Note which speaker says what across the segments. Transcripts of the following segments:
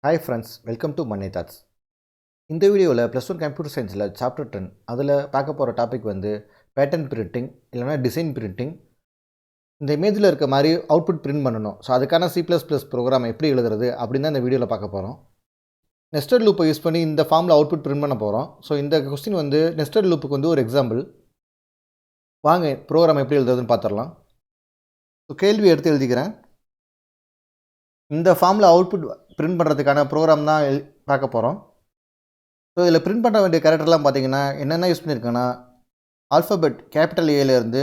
Speaker 1: Hi friends, welcome to Mannai Thoughts. இந்த வீடியோவில் +1 computer சயின்ஸில் Chapter-10 அதில் பார்க்க போகிற டாபிக் வந்து பேட்டர்ன் பிரிண்டிங் இல்லைனா டிசைன் பிரிண்டிங். இந்த இமேஜில் இருக்க மாதிரி அவுட்புட் பிரிண்ட் பண்ணணும். ஸோ அதுக்கான C++ ப்ரோக்ராம் எப்படி எழுதுறது அப்படின்னு தான் இந்த வீடியோவில் பார்க்க போகிறோம். நெஸ்டட் லூப்பை யூஸ் பண்ணி இந்த ஃபார்மில் அவுட்புட் பிரிண்ட் பண்ண போகிறோம். ஸோ இந்த கொஸ்டின் வந்து நெஸ்டட் லூப்புக்கு வந்து ஒரு எக்ஸாம்பிள். வாங்க ப்ரோக்ராம் எப்படி எழுதுறதுன்னு பார்த்துடலாம். ஸோ கேள்வி எடுத்து எழுதிக்கிறேன். இந்த ஃபார்மில் அவுட்புட் பிரிண்ட் பண்ணுறதுக்கான ப்ரோக்ராம் தான் பார்க்க போகிறோம். ஸோ இதில் பிரிண்ட் பண்ண வேண்டிய கேரக்டர்லாம் பார்த்தீங்கன்னா என்னென்ன யூஸ் பண்ணியிருக்காங்கன்னா ஆல்ஃபபெட் கேபிட்டல் ஏலேருந்து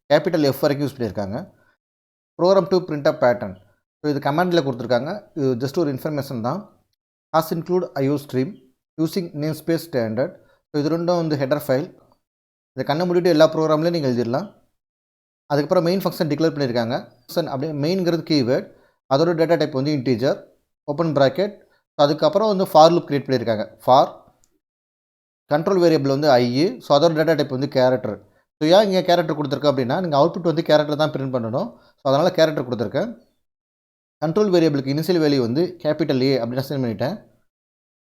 Speaker 1: கேபிட்டல் F வரைக்கும் யூஸ் பண்ணியிருக்காங்க. Program to print up pattern. So இது கமாண்டில் கொடுத்துருக்காங்க. இது ஜஸ்ட் ஒரு இன்ஃபர்மேஷன் தான். Hash include IO stream using name space standard. So இது ரெண்டும் வந்து ஹெடர் ஃபைல். இதை கண்ணை மூடிட்டு எல்லா ப்ரோக்ராம்லேயும் நீங்கள் எழுதிடலாம். அதுக்கப்புறம் மெயின் ஃபங்க்ஷன் டிக்ளேர் பண்ணியிருக்காங்க. ஃபங்க்ஷன் அப்படியே மெயின்ங்கிறது கீவேர்ட், அதோட டேட்டா டைப் வந்து இன்டீஜர், ஓப்பன் ப்ராக்கெட். ஸோ அதுக்கப்புறம் வந்து ஃபார் லூப் க்ரியேட் பண்ணியிருக்காங்க. ஃபார் கண்ட்ரோல் வேரியபிள் வந்து I. ஸோ அதோட டேட்டா டைப் வந்து கேரக்டர். ஸோ ஏன் இங்கே கேரக்டர் கொடுத்துருக்கேன் அப்படின்னா நீங்கள் அவுட்புட் வந்து கேரக்டர் தான் பிரிண்ட் பண்ணணும். ஸோ அதனால் கேரக்டர் கொடுத்துருக்கேன். கண்ட்ரோல் வேரியபிளுக்கு இனிஷியல் வேல்யூ வந்து கேபிட்டல் A அப்படின்னு அசைன் பண்ணிட்டேன்.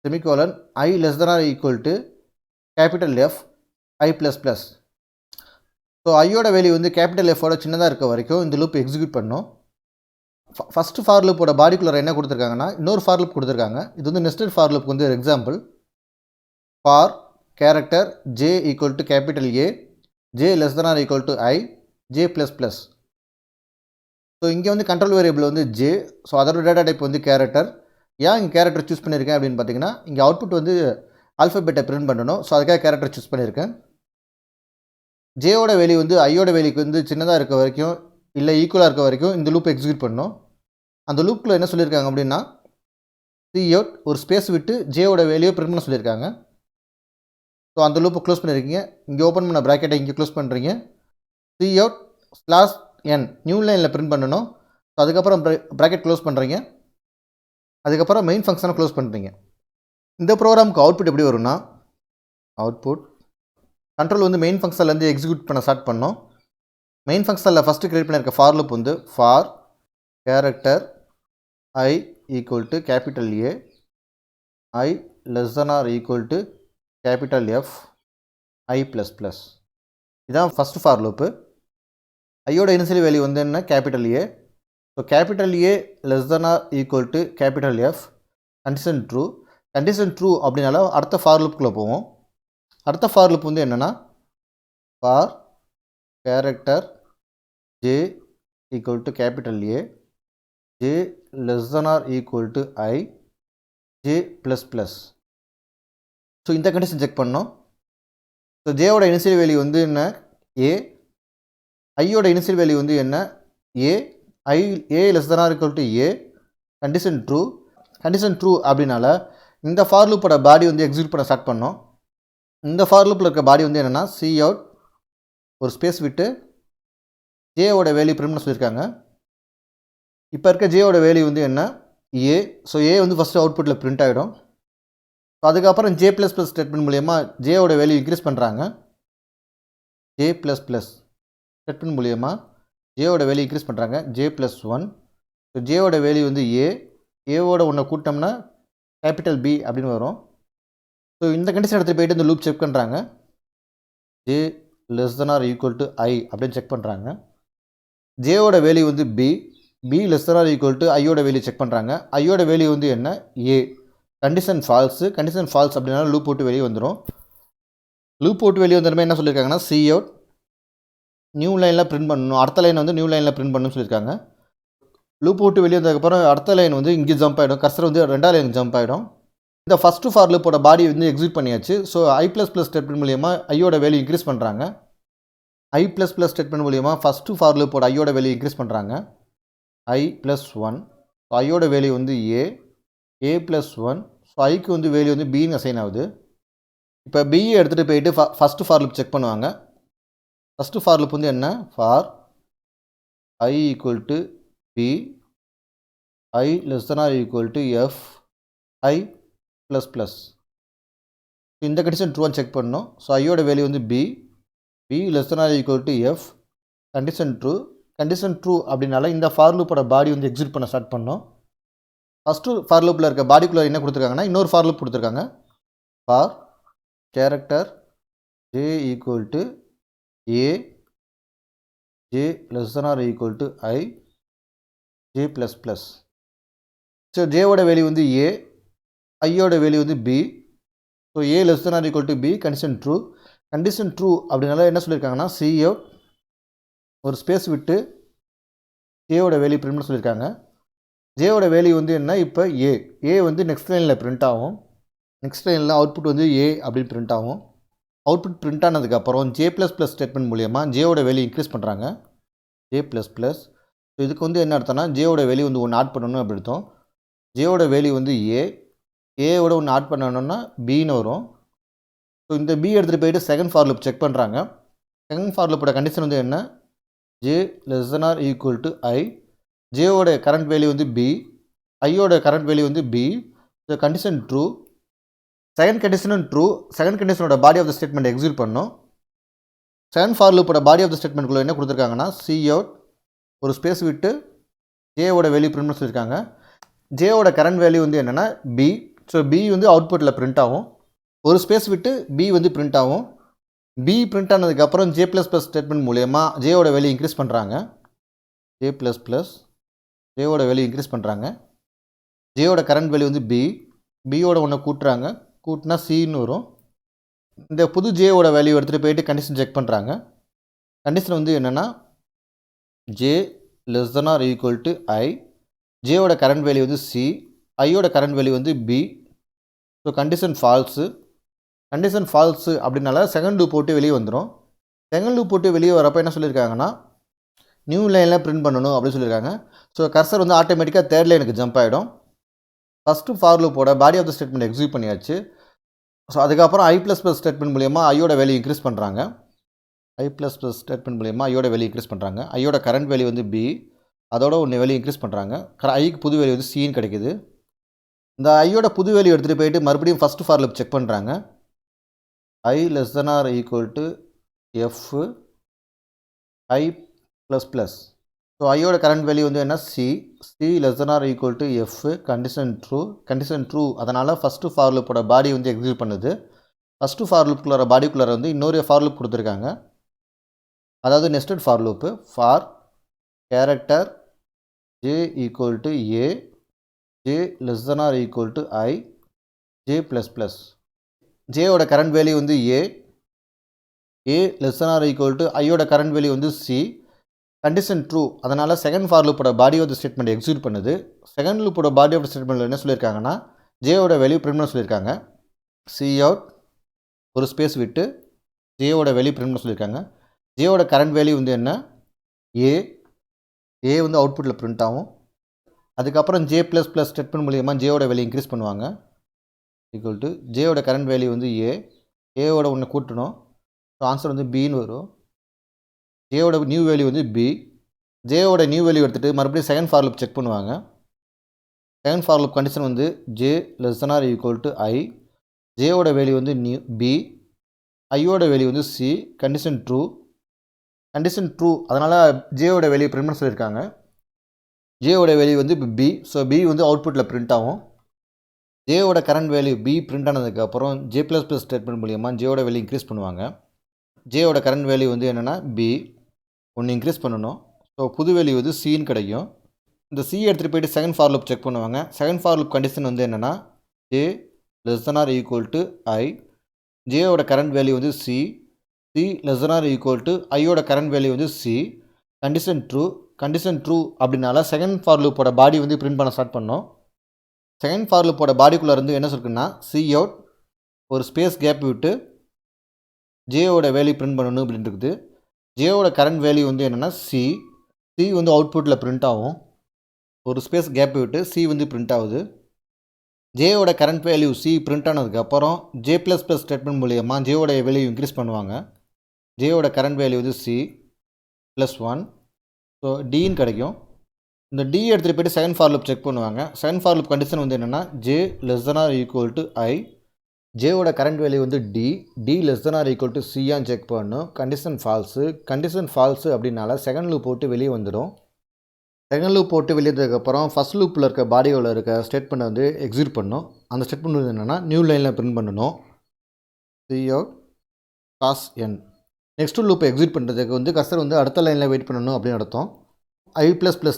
Speaker 1: Semicolon I <= capital F I++. So ஐயோட வேல்யூ வந்து கேபிட்டல் F ஓட சின்னதாக இருக்க வரைக்கும் இந்த லூப் எக்ஸிக்யூட் பண்ணணும். ஃபஸ்ட்டு ஃபார் லூப்போட பாடிக்குள்ளே என்ன கொடுத்துருக்காங்கன்னா இன்னொரு ஃபார் லூப் கொடுத்துருக்காங்க. இது வந்து நெஸ்டட் ஃபார் லூப்புக்கு வந்து ஒரு example. For character J = capital A J <= I J++. So இங்கே வந்து கண்ட்ரோல் வேரியபிள் வந்து J. ஸோ அதோட டேட்டா டைப் வந்து கேரக்டர். ஏன் இங்கே கேரக்டர் சூஸ் பண்ணியிருக்கேன் அப்படின்னு பார்த்தீங்கன்னா இங்கே அவுட்புட் வந்து ஆல்ஃபபெட்டை பிரிண்ட் பண்ணணும். ஸோ அதுக்காக கேரக்டர் சூஸ் பண்ணியிருக்கேன். ஜேயோட வேல்யூ வந்து ஐயோட வேல்யூக்கு வந்து சின்னதாக இருக்க வரைக்கும் இல்லை ஈக்குவலாக இருக்க வரைக்கும் இந்த லூப் எக்ஸிக்யூட் பண்ணணும். அந்த லூப்பில் என்ன சொல்லியிருக்காங்க அப்படின்னா Cout ஒரு ஸ்பேஸ் விட்டு ஜேயோட வேல்யூ பிரிண்ட் பண்ண சொல்லியிருக்காங்க. ஸோ அந்த லூப்பை க்ளோஸ் பண்ணியிருக்கீங்க. இங்கே ஓப்பன் பண்ண ப்ராக்கெட்டை இங்கே க்ளோஸ் பண்ணுறீங்க. Cout/n நியூ லைனில் பிரிண்ட் பண்ணணும். ஸோ அதுக்கப்புறம் ப்ராக்கெட் க்ளோஸ் பண்ணுறீங்க. அதுக்கப்புறம் மெயின் ஃபங்க்ஷனை க்ளோஸ் பண்ணுறீங்க. இந்த ப்ரோக்ராமுக்கு அவுட்புட் எப்படி வரும்னா அவுட்புட் கண்ட்ரோல் வந்து மெயின் ஃபங்க்ஷன்லேருந்து எக்ஸிக்யூட் பண்ண ஸ்டார்ட் பண்ணோம். மெயின் ஃபங்க்ஷனில் ஃபஸ்ட்டு கிரியேட் பண்ணியிருக்க ஃபார் லூப் வந்து for character I = capital A I <= capital F I++. இதுதான் ஃபஸ்ட்டு ஃபார் லூப்பு. ஐயோட இனிஷியல் வேல்யூ வந்து என்ன capital A. So capital A <= capital F condition true. Condition true அப்படின்னால அடுத்த ஃபார் லூப்புக்குள்ளே போவோம். அடுத்த ஃபார் லூப் வந்து என்னென்னா for character J = capital A J <= I J++. So இந்த கண்டிஷன் செக் பண்ணோம். ஸோ ஜேயோட இனிஷியல் வேல்யூ வந்து என்ன A. ஐயோட இனிஷியல் வேல்யூ வந்து என்ன A. I <= A condition true. Condition true அப்படின்னால இந்த ஃபார் லூப்போட பாடி வந்து எக்ஸிக்யூட் பண்ண ஸ்டார்ட் பண்ணோம். இந்த ஃபார் லூப்பில் இருக்க பாடி வந்து என்னென்னா Cout ஒரு ஸ்பேஸ் விட்டு ஜேயோட வேல்யூ பிரிண்ட் பண்ண சொல்லியிருக்காங்க. இப்போ இருக்க ஜேயோட வேல்யூ வந்து என்ன A. ஸோ A வந்து ஃபஸ்ட்டு அவுட்புட்டில் பிரிண்ட் ஆகிடும். ஸோ அதுக்கப்புறம் J++ ஸ்டேட்மெண்ட் மூலயமா ஜேயோட வேல்யூ இன்க்ரீஸ் பண்ணுறாங்க. J++ ஸ்டேட்மெண்ட் மூலயமா ஜேயோட வேல்யூ இன்க்ரீஸ் பண்ணுறாங்க J+1. ஸோ ஜேயோட வேல்யூ வந்து A. ஏவோட ஒன்று கூட்டம்னா கேபிட்டல் B அப்படின்னு வரும். ஸோ இந்த கண்டிஷன் எடுத்து போயிட்டு இந்த லூப் செக் பண்ணுறாங்க. J <= I அப்படின்னு செக் பண்ணுறாங்க. ஜேயோட வேல்யூ வந்து B. B <= ஐயோட வேல்யூ செக் பண்ணுறாங்க. ஐயோட வேல்யூ வந்து என்ன A. Condition false. Condition falls அப்படின்னா லூப் போட்டு வெளியே வந்துடும். லூப் போட்டு வெளியே வந்துடுமே என்ன சொல்லியிருக்காங்கன்னா Cout நியூ லைனில் பிரிண்ட் பண்ணணும். அடுத்த லைன் வந்து நியூ லைனில் பிரிண்ட் பண்ணணும்னு சொல்லியிருக்காங்க. லூப் போட்டு வெளியே வந்ததுக்கப்புறம் அடுத்த லைன் வந்து இங்கே ஜம்ப் ஆகிடும். கர்சர் வந்து ரெண்டாவது லைன் ஜம்ப் ஆகிடும். இந்த ஃபஸ்ட்டு ஃபார் லூப்போட பாடி வந்து எக்ஸிக்யூட் பண்ணியாச்சு. ஸோ I++ ஸ்டேட்மெண்ட் மூலியமா ஐயோட வேல்யூ இன்க்ரீஸ் பண்ணுறாங்க. I++ ஸ்டேட்மெண்ட் மூலியமா ஃபஸ்ட்டு ஃபார் லூப்போட ஐயோட வேல்யூ இன்க்ரீஸ் பண்ணுறாங்க I+1. ஸோ ஐயோட வேல்யூ வந்து A A+1. ஸோ ஐக்கு வந்து வேல்யூ வந்து Bன்னு அசைன் ஆகுது. இப்போ பியை எடுத்துகிட்டு போயிட்டு ஃபஸ்ட்டு ஃபார் லூப் செக் பண்ணுவாங்க. ஃபஸ்ட்டு ஃபார் லூப் வந்து என்ன for I = B I <= F I++. இந்த கண்டிஷன் ட்ரூவான்னு செக் பண்ணணும். ஸோ ஐயோட வேல்யூ வந்து B B <= F condition true. Condition true அப்படின்னால இந்த ஃபார் லூப்போட பாடி வந்து எக்ஸிக்யூட் பண்ண ஸ்டார்ட் பண்ணோம். ஃபஸ்ட்டு ஃபார் லூப்பில் இருக்க பாடிக்குள்ளே என்ன கொடுத்துருக்காங்கன்னா இன்னொரு ஃபார் லூப் கொடுத்துருக்காங்க. For character J equal to A J less than or equal to I J plus plus. So ஜேவோட வேல்யூ வந்து ஏ, ஐயோட வேல்யூ வந்து B. So A less than or equal to B, condition true. Condition true அப்படின்னால என்ன சொல்லியிருக்காங்கன்னா C out ஒரு space விட்டு ஜேவோட value பிரிண்ட்னு சொல்லியிருக்காங்க. ஜேவோட வேல்யூ வந்து என்ன, இப்போ ஏ வந்து நெக்ஸ்ட் லைனில் பிரிண்ட் ஆகும். நெக்ஸ்ட் லைனில் அவுட்புட் வந்து ஏ அப்படின்னு பிரிண்ட் ஆகும். அவுட்புட் பிரிண்ட் ஆனதுக்கப்புறம் ஜே ப்ளஸ் ப்ளஸ் ஸ்டேட்மெண்ட் மூலியமாக ஜேவோட வேல்யூ இன்க்ரீஸ் பண்ணுறாங்க. J plus plus. ஸோ இதுக்கு வந்து என்ன அர்த்தம்னா ஜேவோட வேல்யூ வந்து ஒன்று ஆட் பண்ணணும் அப்படி அர்த்தம். ஜேவோட வேல்யூ வந்து ஏவோட ஒன்று ஆட் பண்ணணும்னா பின்னு வரும். ஸோ இந்த பி எடுத்துகிட்டு போயிட்டு செகண்ட் ஃபார் லூப் செக் பண்ணுறாங்க. செகண்ட் ஃபார் லூப்போட கண்டிஷன் வந்து என்ன, J less than or equal to I. ஜேவோட கரண்ட் வேல்யூ வந்து பி, ஐயோட கரண்ட் வேல்யூ வந்து B. So condition true. Second கண்டிஷனும் ட்ரூ. செகண்ட் கண்டிஷனோட body of the statement execute பண்ணணும். செகண்ட் ஃபார் லூப்போட பாடி ஆஃப் த ஸ்டேட்மெண்ட்குள்ளே என்ன கொடுத்துருக்காங்கன்னா சி அவுட் ஒரு ஸ்பேஸ் விட்டு ஜேவோட வேல்யூ பிரிண்ட் சொல்லியிருக்காங்க. ஜேவோட கரண்ட் வேல்யூ வந்து என்னென்னா பி. ஸோ பி வந்து அவுட்புட்டில் பிரிண்ட் ஆகும். ஒரு ஸ்பேஸ் விட்டு பி வந்து பிரிண்ட் ஆகும். பி பிரிண்ட் ஆனதுக்கப்புறம் ஜே ப்ளஸ் ப்ளஸ் ஸ்டேட்மெண்ட் மூலயமா ஜேவோட வேல்யூ இன்க்ரீஸ் பண்ணுறாங்க. ஜே ப்ளஸ் ப்ளஸ் ஜேவோட வேல்யூ இன்க்ரீஸ் பண்ணுறாங்க. ஜேவோட கரண்ட் வேல்யூ வந்து பி, பியோட ஒன்று கூட்டுறாங்க, கூட்டினா சின்னு வரும். இந்த புது ஜேவோட வேல்யூ எடுத்துகிட்டு போயிட்டு கண்டிஷன் செக் பண்ணுறாங்க. கண்டிஷன் வந்து என்னென்னா J less than or equal to I. ஜேவோட கரண்ட் வேல்யூ வந்து சி, ஐயோட கரண்ட் வேல்யூ வந்து B. So condition false. Condition false அப்படின்னால செகண்ட் லூப் போட்டு வெளியே வந்துடும். செகண்ட் லூப் போட்டு வெளியே வரப்போ என்ன சொல்லியிருக்காங்கன்னா நியூ லைனில் பிரிண்ட் பண்ணணும் அப்படின்னு சொல்லியிருக்காங்க. ஸோ கர்சர் வந்து ஆட்டோமேட்டிக்காக தேர்ட் லைனுக்கு ஜம்ப் ஆகிடும். ஃபஸ்ட்டு ஃபார் லூப்போட body of the statement execute பண்ணியாச்சு. ஸோ அதுக்கப்புறம் ஐ ப்ளஸ் ப்ளஸ் ஸ்டேட்மெண்ட் மூலியமாக ஐயோட வேல்யூ இன்க்ரீஸ் பண்ணுறாங்க. ஐ ப்ளஸ் ப்ளஸ் ஸ்டேட்மெண்ட் மூலியமாக ஐயோட வேல்யூ இன்க்ரீஸ் பண்ணுறாங்க. ஐயோட கரண்ட் வேல்யூ வந்து பி, அதோட ஒன்று வேல்யூ இன்க்ரீஸ் பண்ணுறாங்க. ஐக்கு புது வேல்யூ வந்து சின்னு கிடைக்குது. இந்த ஐயோட புது வேல்யூ எடுத்துகிட்டு போயிட்டு மறுபடியும் ஃபஸ்ட்டு ஃபார் லூப் செக் பண்ணுறாங்க. I less than or equal to F I plus plus. So ஐயோட கரண்ட் வேல்யூ வந்து என்ன C less than or equal to F, condition true. Condition true அதனால் ஃபஸ்ட்டு ஃபார் லூப்போட body வந்து execute பண்ணுது. First for லூப்புக்குள்ளார பாடிக்குள்ளார வந்து இன்னொரு ஃபார் லூப் கொடுத்துருக்காங்க. அதாவது nested for loop. For character J equal to A J less than or equal to I J plus plus. ஜேயோட current value வந்து A less than or equal to ஐயோட current value வந்து C. Condition true அதனால் second for லூப்போட body of the statement execute பண்ணுது. Second லூப்போட body of the ஸ்டேட்மெண்ட்டில் என்ன சொல்லியிருக்காங்கன்னா ஜேயோட வேல்யூ பிரிண்ட் சொல்லியிருக்காங்க. சி அவுட் ஒரு ஸ்பேஸ் விட்டு ஜேயோட வேல்யூ பிரிண்ட் சொல்லியிருக்காங்க. ஜேயோட கரண்ட் வேல்யூ வந்து என்ன ஏ வந்து அவுட்புட்டில் பிரிண்ட் ஆகும். அதுக்கப்புறம் ஜே ப்ளஸ் ப்ளஸ் ஸ்டேட்மெண்ட் மூலியமாக ஜேயோட வேல்யூ இன்க்ரீஸ் பண்ணுவாங்க. ஈக்குவல் டு ஜேயோட கரண்ட் வேல்யூ வந்து ஏவோட ஒன்று கூட்டணும். ஸோ ஆன்சர் வந்து பின்னு வரும். ஜேவோட நியூ வேல்யூ வந்து பி. ஜேவோட நியூ வேல்யூ எடுத்துகிட்டு மறுபடியும் செகண்ட் ஃபார் லூப் செக் பண்ணுவாங்க. செகண்ட் ஃபார் லூப் கண்டிஷன் வந்து J less than or equal to I. ஜேவோட வேல்யூ வந்து பி, ஐயோட வேல்யூ வந்து C. Condition true. Condition true அதனால் ஜேவோட வேல்யூ பிரிண்ட் சொல்லியிருக்காங்க. ஜேவோட வேல்யூ வந்து பி. ஸோ பி வந்து அவுட்புட்டில் பிரிண்ட் ஆகும். ஜேவோட கரண்ட் வேல்யூ பி பிரிண்ட் ஆனதுக்கப்புறம் ஜே ப்ளஸ் ப்ளஸ் ஸ்டேட்மெண்ட் மூலியமாக ஜேவோட வேல்யூ இன்க்ரீஸ் பண்ணுவாங்க. ஜேவோட கரண்ட் வேல்யூ வந்து என்னென்னா பி, ஒன்று இன்க்ரீஸ் பண்ணணும். ஸோ புது வேல்யூ வந்து சின்னு கிடைக்கும். இந்த சி எடுத்துகிட்டு போய்ட்டு செகண்ட் ஃபார் லூப் செக் பண்ணுவாங்க. செகண்ட் ஃபார் லூப் கண்டிஷன் வந்து என்னென்னா J less than or equal to I. ஜேயோட கரண்ட் வேல்யூ வந்து C less than or equal to ஐயோட கரண்ட் வேல்யூ வந்து C. Condition true. Condition true அப்படின்னால செகண்ட் ஃபார் லூப்போட body வந்து பிரிண்ட் பண்ண ஸ்டார்ட் பண்ணோம். செகண்ட் ஃபார் லூப்போட பாடிக்குள்ளே இருந்து என்ன சொல்லுக்குன்னா சி அவுட் ஒரு ஸ்பேஸ் கேப் விட்டு ஜேயோட வேல்யூ பிரிண்ட் பண்ணணும் அப்படின்னு இருக்குது. ஜேயோட கரண்ட் வேல்யூ வந்து என்னென்னா சி வந்து அவுட்புட்டில் பிரிண்ட் ஆகும். ஒரு ஸ்பேஸ் கேப் விட்டு சி வந்து பிரிண்ட் ஆகுது. ஜேயோட கரண்ட் வேல்யூ சி பிரிண்ட் ஆனதுக்கப்புறம் ஜே ப்ளஸ் ப்ளஸ் ஸ்டேட்மெண்ட் மூலியமாக ஜேயோட வேல்யூ இன்க்ரீஸ் பண்ணுவாங்க. ஜேயோட கரண்ட் வேல்யூ வந்து சி ப்ளஸ் 1. ஸோ டின்னு கிடைக்கும். இந்த டி எடுத்துகிட்டு போய்ட்டு செகண்ட் ஃபார் லூப் செக் பண்ணுவாங்க. செகண்ட் ஃபார் லூப் கண்டிஷன் வந்து என்னென்னா J less than or equal to I. ஜேவோட கரண்ட் வேல்யூ வந்து D less than or equal to சியான்னு செக் பண்ணணும். கண்டிஷன் ஃபால்ஸு அப்படின்னால செகண்ட் லூப் போட்டு வெளியே வந்துடும். செகண்ட் லூப் போட்டு வெளியே வந்ததுக்கப்புறம் ஃபஸ்ட் லூப்பில் இருக்க பாடியோவில் இருக்க ஸ்டேட்மெண்ட்டை வந்து எக்ஸிக்யூட் பண்ணணும். அந்த ஸ்டேட்மெண்ட் வந்து என்னென்னா நியூ லைனில் பிரிண்ட் பண்ணணும். cout காஸ் n. நெக்ஸ்ட்டு லூப்பை எக்ஸிக்யூட் பண்ணுறதுக்கு வந்து கர்சர் வந்து அடுத்த லைனில் வெயிட் பண்ணணும் அப்படின்னு அர்த்தம். i++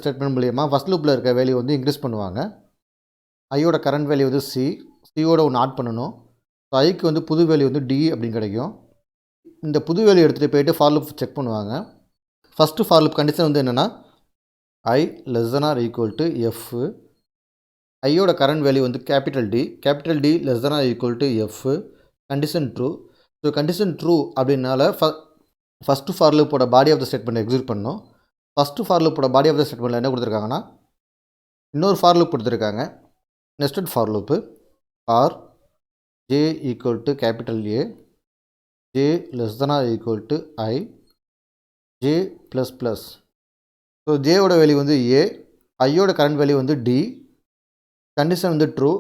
Speaker 1: ஸ்டேட்மெண்ட் மூலியமாக ஃபஸ்ட் லூப்பில் இருக்க வேல்யூ வந்து இன்க்ரீஸ் பண்ணுவாங்க. ஐயோட கரண்ட் வேல்யூ வந்து சியோட ஒன்று ஆட் பண்ணணும். ஸோ ஐக்கு வந்து புது வேல்யூ வந்து டி அப்படின்னு கிடைக்கும். இந்த புது வேல்யூ எடுத்துகிட்டு போயிட்டு ஃபார் லூப் செக் பண்ணுவாங்க. ஃபஸ்ட்டு ஃபார் லூப் கண்டிஷன் வந்து என்னென்னா i <= f. ஐயோட கரண்ட் வேல்யூ வந்து capital D <= f. Condition true. So condition true அப்படின்னால ஃபஸ்ட்டு ஃபார் லூப்போட body of the statement execute பண்ணணும். ஃபஸ்ட்டு ஃபார் லூப்போட பாடி ஆஃப் த ஸ்டேட்மெண்ட்டில் என்ன கொடுத்துருக்காங்கன்னா இன்னொரு ஃபார் லூப் கொடுத்துருக்காங்க. Nested for loop are j = capital A j <= I j++. So ஜேயோட வேல்யூ வந்து A, ஐயோட கரண்ட் வேல்யூ வந்து D, கண்டிஷன் வந்து ட்ரூ.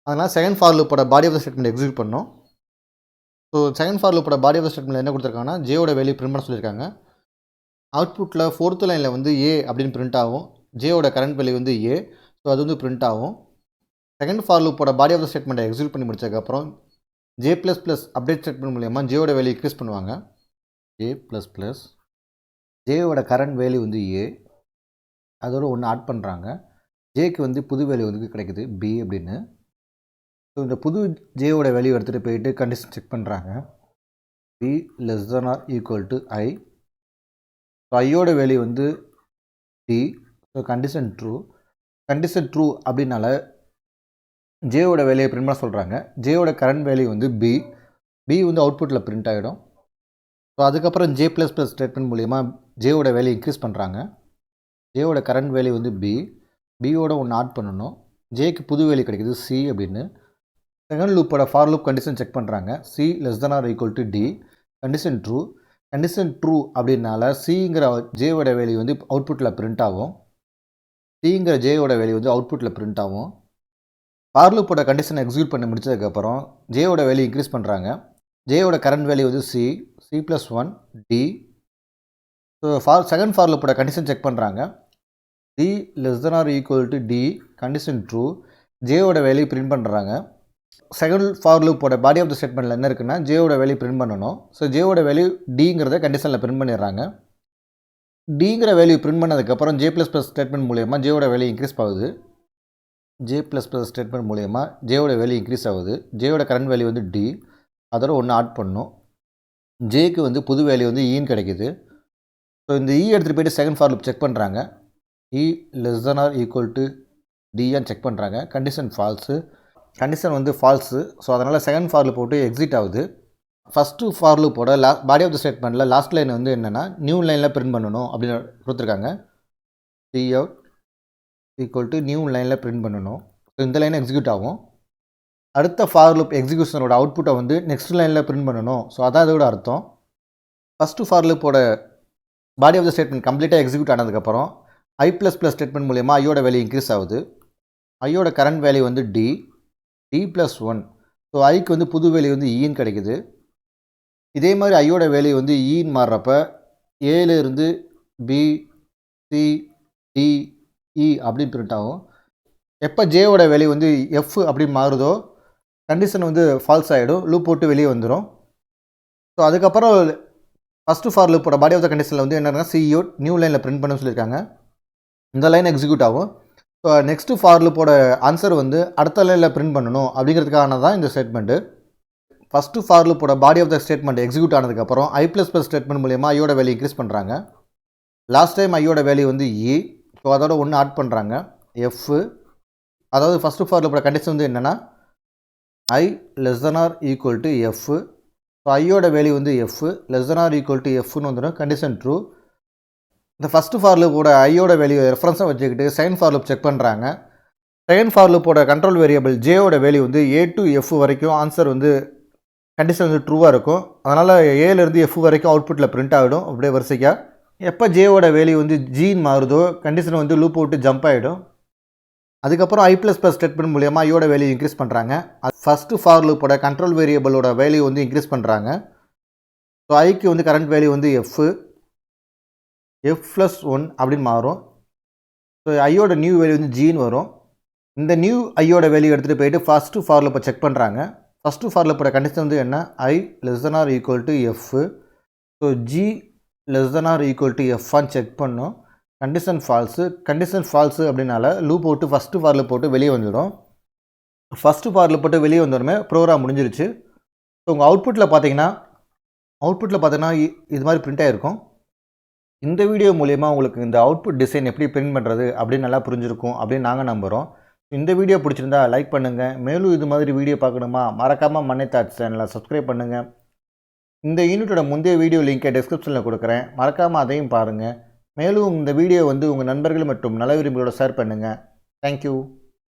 Speaker 1: அதனால் செகண்ட் ஃபார் லூப்போட body of the statement execute பண்ணோம். ஸோ செகண்ட் ஃபார் லூப்போட பாடி ஆஃப் த ஸ்டேட்மெண்ட் என்ன கொடுத்துருக்காங்கன்னா ஜேயோட வேல்யூ பிரிண்ட் பண்ண சொல்லியிருக்காங்க. அவுட்புட்டில் ஃபோர்த்து லைனில் வந்து A அப்படின்னு பிரிண்ட் ஆகும். ஜேயோட கரண்ட் வேல்யூ வந்து A, ஸோ அது வந்து பிரிண்ட் ஆகும். செகண்ட் ஃபார் லூப்போட பாடி ஆஃப் த ஸ்டேட்மெண்ட்டை எக்ஸிக்யூட் பண்ணி முடிச்சதுக்கப்புறம் J++ அப்டேட் ஸ்டேட்மெண்ட் மூலியமாக ஜேயோட வேல்யூ இன்க்ரீஸ் பண்ணுவாங்க. J++ ஜேயோட கரண்ட் வேல்யூ வந்து A, அதோட ஒன்று ஆட் பண்ணுறாங்க. ஜேக்கு வந்து புது வேல்யூ வந்து கிடைக்குது B அப்படின்னு. ஸோ இந்த புது ஜேயோட வேல்யூ எடுத்துகிட்டு போயிட்டு கண்டிஷன் செக் பண்ணுறாங்க. B <= I. ஸோ ஐயோட வேல்யூ வந்து D, so condition true. Condition true அப்படின்னால ஜேயோட வேல்யூயை பிரிண்ட் பண்ண சொல்கிறாங்க. ஜேயோட கரண்ட் வேல்யூ வந்து B வந்து அவுட்புட்டில் பிரிண்ட் ஆகிடும். ஸோ அதுக்கப்புறம் J++ ஸ்டேட்மெண்ட் மூலிமா ஜேயோட வேல்யூ இன்க்ரீஸ் பண்ணுறாங்க. ஜேயோட கரண்ட் வேல்யூ வந்து பியோட ஒன்று ஆட் பண்ணணும். ஜேக்கு புது வேல்யூ கிடைக்குது C அப்படின்னு. செகண்ட் லூப்போட ஃபார் லூப் கண்டிஷன் செக் பண்ணுறாங்க. C <= D, condition true. Condition true அப்படின்னால சிங்கிற ஜேயோட வேல்யூ வந்து அவுட்புட்டில் பிரிண்ட் ஆகும். சிங்கிற ஜேயோட வேல்யூ வந்து அவுட்புட்டில் பிரிண்ட் ஆகும். ஃபார் லூப்போட கண்டிஷனை எக்ஸிக்யூட் பண்ணி முடிச்சதுக்கப்புறம் ஜேயோட வேல்யூ இன்க்ரீஸ் பண்ணுறாங்க. ஜேயோட கரண்ட் வேல்யூ வந்து C+1 D. So second for லூப்போட கண்டிஷன் செக் பண்ணுறாங்க. D <= D, condition true. ஜேயோட வேல்யூ பிரிண்ட் பண்ணுறாங்க. செகண்ட் ஃபார் லூப்போட பாடி ஆஃப் த ஸ்டேட்மெண்ட்டில் என்ன இருக்குன்னா ஜேயோட வேல்யூ பிரிண்ட் பண்ணணும். ஸோ ஜேயோட வேல்யூ Dங்கிறத கண்டிஷனில் பிரிண்ட் பண்ணிடுறாங்க. Dங்கிற வேல்யூ பிரிண்ட் பண்ணதுக்கப்புறம் J++ ஸ்டேட்மெண்ட் மூலியமாக ஜேயோட வேல்யூ இன்க்ரீஸ் ஆகுது. J++ ஸ்டேட்மெண்ட் மூலியமாக ஜேயோட வேல்யூ இன்க்ரீஸ் ஆகுது. ஜேயோட கரண்ட் வேல்யூ வந்து D, அதோட ஒன்று ஆட் பண்ணணும். ஜேக்கு வந்து புது வேல்யூ வந்து ஈன்னு கிடைக்குது. ஸோ இந்த எடுத்துகிட்டு போய்ட்டு செகண்ட் ஃபார் லூப் செக் பண்ணுறாங்க. <= Dன்னு செக் பண்ணுறாங்க. Condition false. கண்டிஷன் வந்து ஃபால்ஸு. ஸோ அதனால் செகண்ட் ஃபார் லூப் போட்டு எக்ஸிட் ஆகுது. ஃபஸ்ட்டு ஃபார் லூப்போட பாடி ஆஃப் த ஸ்டேட்மெண்ட்டில் லாஸ்ட் லைன் வந்து என்னென்னா நியூ லைனில் பிரிண்ட் பண்ணணும் அப்படின்னு கொடுத்துருக்காங்க. cout நியூ லைனில் பிரிண்ட் பண்ணணும். ஸோ இந்த லைன் எக்ஸிக்யூட் ஆகும். அடுத்த ஃபார் லூப் எக்ஸிக்யூஷனோட அவுட்புட்டை வந்து நெக்ஸ்ட் லைனில் பிரிண்ட் பண்ணணும். ஸோ அதான் இதோட அர்த்தம். ஃபஸ்ட்டு ஃபார் லூப்போட பாடி ஆஃப் த ஸ்டேட்மெண்ட் கம்ப்ளீட்டாக எக்ஸிக்யூட் ஆனதுக்கப்புறம் I++ ஸ்டேட்மெண்ட் மூலிமா ஐயோட வேல்யூ இன்க்ரீஸ் ஆகுது. ஐயோட கரண்ட் வேல்யூ வந்து D+1. ஸோ ஐக்கு வந்து புது வேல்யூ வந்து ஈன்னு கிடைக்குது. இதே மாதிரி ஐயோட வேல்யூ வந்து ஈன்னு மாறுறப்ப ஏலேருந்து B, C, D, E அப்படின்னு பிரிண்ட் ஆகும். எப்போ ஜேயோட வேல்யூ வந்து F அப்படி மாறுதோ கண்டிஷன் வந்து ஃபால்ஸ் ஆகிடும். லூப் போட்டு வெளியே வந்துடும். ஸோ அதுக்கப்புறம் ஃபஸ்ட்டு ஃபார் லூப்போட பாடி ஆஃப் த கண்டிஷனில் வந்து என்னென்னா cout நியூ லைனில் பிரிண்ட் பண்ணணும்னு சொல்லியிருக்காங்க. இந்த லைன் எக்ஸிக்யூட் ஆகும். ஸோ நெக்ஸ்ட்டு ஃபார் லூப்போட ஆன்சர் வந்து அடுத்த லைனில் பிரிண்ட் பண்ணணும் அப்படிங்கிறதுக்கான தான் இந்த ஸ்டேட்மெண்ட்டு. ஃபஸ்ட்டு ஃபார் லூப்போட body of the statement execute ஆனதுக்கப்புறம் I++ ஸ்டேட்மெண்ட் மூலிமா ஐயோட வேல்யூ இன்க்ரீஸ் பண்ணுறாங்க. லாஸ்ட் டைம் ஐயோட வேல்யூ வந்து E, ஸோ அதோட ஒன்று ஆட் பண்ணுறாங்க F. அதாவது ஃபஸ்ட்டு ஃபார் லூப்போட கண்டிஷன் வந்து என்னென்னா I <= F. ஸோ ஐயோட வேல்யூ வந்து F <= Fன்னு வந்துடும். Condition true. இந்த ஃபஸ்ட்டு ஃபார் லூப்போட ஐயோட வேல்யூ ரெஃபரன்ஸாக வச்சுக்கிட்டு செகண்ட் ஃபார் லூப் செக் பண்ணுறாங்க. செகண்ட் ஃபார் லூப்போட கண்ட்ரோல் வேரியபிள் ஜேயோட வேல்யூ வந்து A to F வரைக்கும் ஆன்சர் வந்து கண்டிஷன் வந்து ட்ரூவாக இருக்கும். அதனால் ஏலேருந்து F வரைக்கும் அவுட்புட்டில் பிரிண்ட் ஆகிடும் அப்படியே வரிசைக்காக. எப்போ ஜேயோட வேல்யூ வந்து ஜின்னு மாறுதோ கண்டிஷன் வந்து லூப் விட்டு ஜம்ப் ஆகிடும். அதுக்கப்புறம் I++ ஸ்டேட்மெண்ட் மூலிமா ஐயோட வேல்யூ இன்க்ரீஸ் பண்ணுறாங்க. ஃபஸ்ட்டு ஃபார் லூப்போட கண்ட்ரோல் வேரியபிளோட வேல்யூ வந்து இன்க்ரீஸ் பண்ணுறாங்க. ஸோ ஐக்கு வந்து கரண்ட் வேல்யூ வந்து F+1 அப்படின்னு மாறும். ஸோ ஐயோட நியூ வேல்யூ வந்து ஜின்னு வரும். இந்த நியூ ஐயோட வேல்யூ எடுத்துகிட்டு போயிட்டு ஃபஸ்ட்டு ஃபாரில் இப்போ செக் பண்ணுறாங்க. ஃபஸ்ட்டு ஃபாரில் போட கண்டிஷன் வந்து என்ன, I less than or equal to F. So G less than or equal to எஃப்ஆன்னு செக் பண்ணோம். கண்டிஷன் ஃபால்ஸு அப்படின்னால லூப் போட்டு ஃபஸ்ட்டு ஃபாரில் போட்டு வெளியே வந்துடும். ஃபஸ்ட்டு ஃபாரில் போட்டு வெளியே வந்தோடனே ப்ரோக்ராம் முடிஞ்சிருச்சு. ஸோ உங்கள் அவுட்புட்டில் பார்த்தீங்கன்னா இது மாதிரி பிரிண்ட் ஆகிருக்கும். இந்த வீடியோ மூலயமா உங்களுக்கு இந்த அவுட்புட் டிசைன் எப்படி பிரிண்ட் பண்ணுறது அப்படின்னு நல்லா புரிஞ்சிருக்கும் அப்படின்னு நாங்கள் நம்புகிறோம். இந்த வீடியோ பிடிச்சிருந்தா லைக் பண்ணுங்கள். மேலும் இது மாதிரி வீடியோ பார்க்கணுமா மறக்காமல் மன்னை தாட்ஸ் சேனலை சப்ஸ்கிரைப் பண்ணுங்கள். இந்த யூனிட்டோட முந்தைய வீடியோ லிங்கை டிஸ்கிரிப்ஷனில் கொடுக்குறேன், மறக்காமல் அதையும் பாருங்கள். மேலும் இந்த வீடியோ வந்து உங்கள் நண்பர்கள் மற்றும் நல விரும்பிகளோட ஷேர் பண்ணுங்கள். தேங்க்யூ.